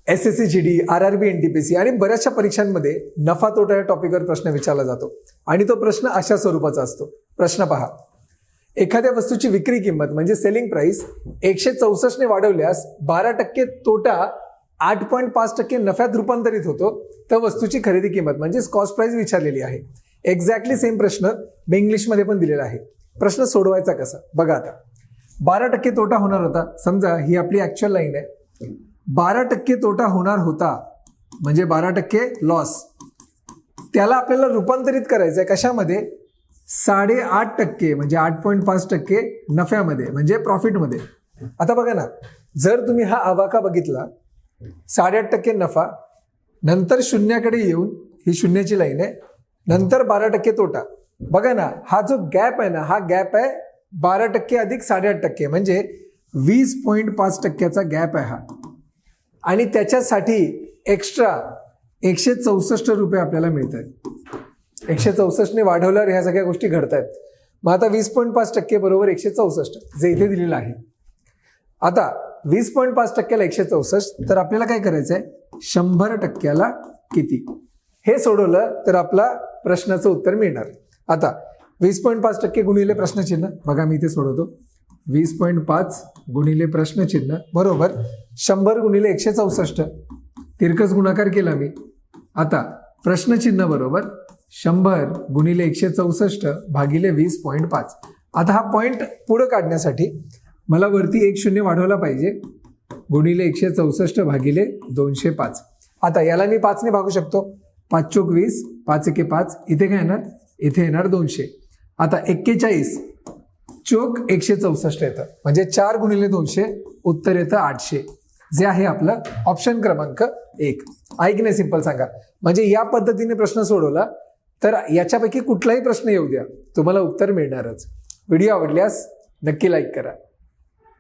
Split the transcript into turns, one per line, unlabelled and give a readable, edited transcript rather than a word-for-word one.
SSC GD, RRB NTPC आणि बऱ्याचशा परीक्षांमध्ये नफा तोटा या टॉपिकवर प्रश्न विचारला जातो आणि तो प्रश्न अशा स्वरूपाचा असतो. प्रश्न पहा, एखाद्या वस्तूची विक्री किंमत म्हणजे सेलिंग प्राइस 164 ने वाढवल्यास 12% तोटा 8.5% नफ्यात रूपांतरित होतो. तर वस्तूची खरेदी किंमत म्हणजे कॉस्ट प्राइस विचारलेली आहे. एक्झॅक्टली सेम प्रश्न मी इंग्लिशमध्ये पण दिलेला आहे. प्रश्न सोडवायचा कसा बघा. आता 12% तोटा होणार होता. समजा ही आपली ऍक्च्युअल लाईन आहे. 12% तोटा होणार होता म्हणजे 12% लॉस. त्याला आपल्याला रूपांतरित करायचं आहे कशामध्ये? 8.5% म्हणजे 8.5% नफ्यामध्ये म्हणजे प्रॉफिटमध्ये. आता बघा ना, जर तुम्ही हा आवाका बघितला 8.5% नफा, नंतर शून्याकडे येऊन ही शून्याची लाईन आहे, नंतर 12% तोटा. बघा ना, हा जो गॅप आहे ना, हा गॅप आहे 12% अधिक 8.5% म्हणजे 20.5%चा गॅप आहे हा. आणि त्याच्यासाठी एक्स्ट्रा 164 रुपये आपल्याला मिळत आहेत. 164 ने वाढवल्यावर ह्या सगळ्या गोष्टी घडत आहेत. मग आता 20.5% बरोबर 164 जे इथे दिलेलं आहे. आता 20.5%ला 164 तर आपल्याला काय करायचं आहे? 100%ला किती? हे सोडवलं तर आपला प्रश्नाचं उत्तर मिळणार. आता 20.5% गुणिले प्रश्नचिन्ह बघा, मी इथे सोडवतो. 20.5 गुणिले प्रश्नचिन्ह बरोबर 100 गुणिले 164 तिरकस गुणाकार केला मी. आता प्रश्नचिन्ह बरोबर 100 गुणिले 164 भागिले 20.5. आता हा पॉइंट पुढे काढण्यासाठी मला वरती 1 शून्य वाढवला पाहिजे. गुणिले 164 भागिले 205. आता याला मी 5 ने भागू शकतो. 5 चोक 20, 5 एके 5. इथे काय येणार? इथे येणार 200. आता 41 चोक 164 येतं म्हणजे 4 गुणिले 200 उत्तर येतं 800 जे आहे आपलं ऑप्शन क्रमांक 1. ऐकणे सिंपल सांगा. म्हणजे या पद्धतीने प्रश्न सोडवला तर याच्यापैकी कुठलाही प्रश्न येऊ द्या, तुम्हाला उत्तर मिळणारच. व्हिडिओ आवडल्यास नक्की लाईक करा.